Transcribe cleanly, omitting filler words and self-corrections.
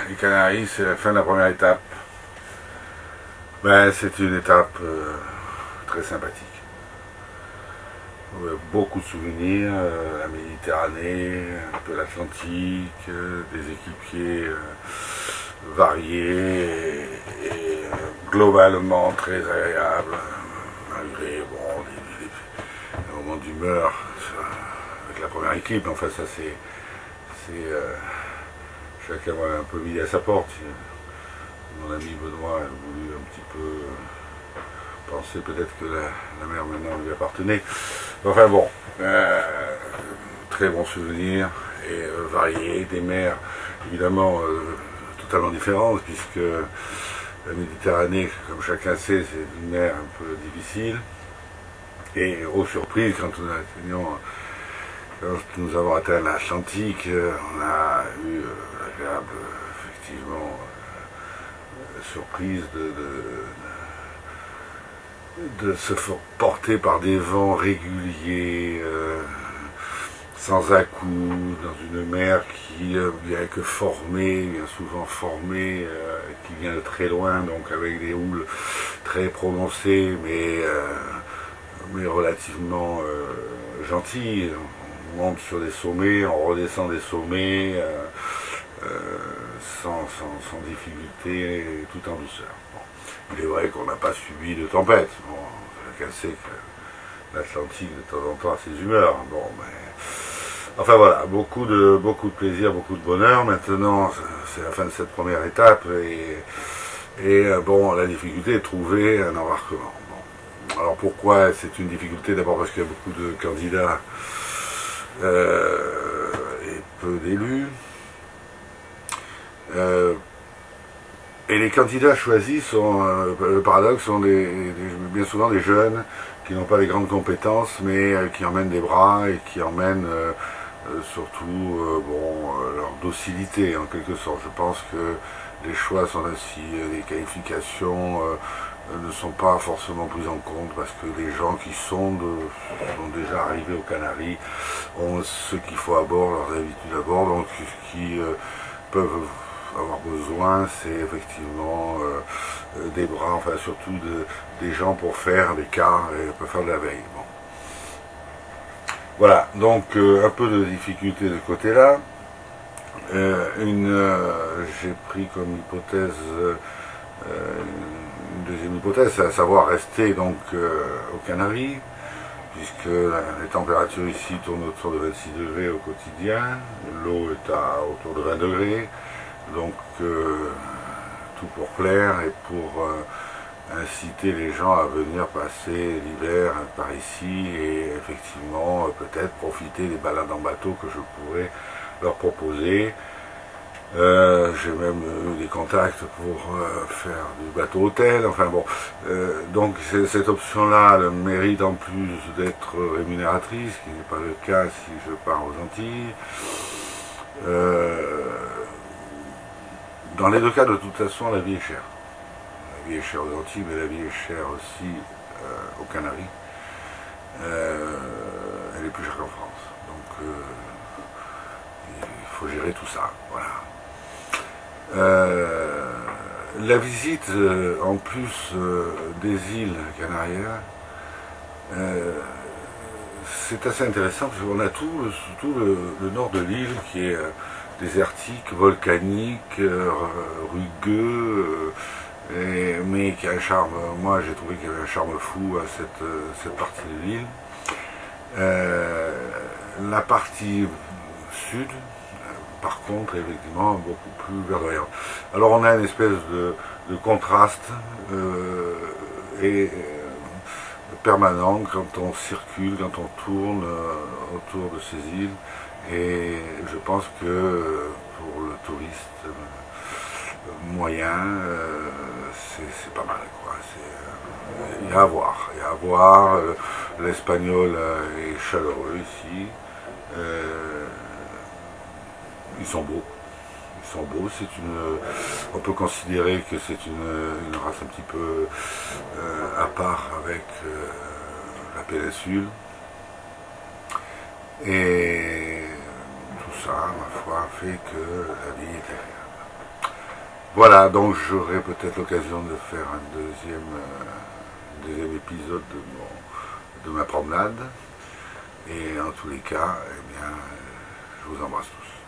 les Canaries, c'est la fin de la première étape. Ben, c'est une étape très sympathique. Beaucoup de souvenirs, la Méditerranée, un peu l'Atlantique, des équipiers variés et globalement très agréables, malgré des moments d'humeur avec la première équipe. Enfin, ça chacun a un peu mis à sa porte. Mon ami Benoît a voulu un petit peu penser peut-être que la mer maintenant lui appartenait. Enfin bon, très bons souvenirs et variés, des mers évidemment totalement différentes, puisque la Méditerranée, comme chacun sait, c'est une mer un peu difficile. Et aux surprises, quand nous avons atteint l'Atlantique, on a eu l'agréable, effectivement, surprise de se porter par des vents réguliers, sans à-coups, dans une mer qui bien que formée, bien souvent formée, qui vient de très loin, donc avec des houles très prononcées, mais relativement gentilles. On monte sur des sommets, on redescend des sommets, sans difficulté, tout en douceur. Bon. Il est vrai qu'on n'a pas subi de tempête. Bon, chacun sait que l'Atlantique de temps en temps a ses humeurs. Bon, mais enfin voilà, beaucoup de plaisir, beaucoup de bonheur. Maintenant, c'est la fin de cette première étape et bon, la difficulté est de trouver un embarquement. Bon. Alors pourquoi c'est une difficulté? D'abord parce qu'il y a beaucoup de candidats et peu d'élus. Et les candidats choisis sont, le paradoxe, sont bien souvent des jeunes qui n'ont pas les grandes compétences, mais qui emmènent des bras et qui emmènent surtout leur docilité en quelque sorte. Je pense que les choix sont ainsi, les qualifications ne sont pas forcément prises en compte parce que les gens qui sont déjà arrivés aux Canaries ont ce qu'il faut à bord, leurs habitudes à bord, donc ce qui peuvent avoir besoin, c'est effectivement des bras, enfin surtout des gens pour faire des quarts et pour faire de la veille. Bon. Voilà, donc un peu de difficulté de ce côté-là. J'ai pris comme hypothèse une deuxième hypothèse, c'est à savoir rester donc aux Canaries, puisque les températures ici tournent autour de 26 degrés au quotidien, l'eau est autour de 20 degrés. Donc tout pour plaire et pour inciter les gens à venir passer l'hiver par ici et effectivement peut-être profiter des balades en bateau que je pourrais leur proposer. J'ai même eu des contacts pour faire du bateau hôtel, enfin bon, donc cette option-là le mérite en plus d'être rémunératrice, ce qui n'est pas le cas si je pars aux Antilles. Dans les deux cas, de toute façon, la vie est chère. La vie est chère aux Antilles, mais la vie est chère aussi aux Canaries. Elle est plus chère qu'en France. Donc, il faut gérer tout ça. Voilà. La visite, en plus des îles canariennes, c'est assez intéressant parce qu'on a tout le nord de l'île qui est désertique, volcanique, rugueux, mais qui a un charme. Moi, j'ai trouvé qu'il y avait un charme fou à cette partie de l'île. La partie sud, par contre, est effectivement beaucoup plus verdoyante. Alors, on a une espèce de contraste permanent quand on circule, quand on tourne autour de ces îles. Et je pense que pour le touriste moyen, c'est pas mal, quoi. Il y a à voir. Il y a à voir. L'espagnol est chaleureux ici. Ils sont beaux. Ils sont beaux. On peut considérer que c'est une race un petit peu à part avec la péninsule. Et tout ça, ma foi, fait que la vie est agréable. Voilà, donc j'aurai peut-être l'occasion de faire un deuxième épisode de ma promenade. Et en tous les cas, eh bien, je vous embrasse tous.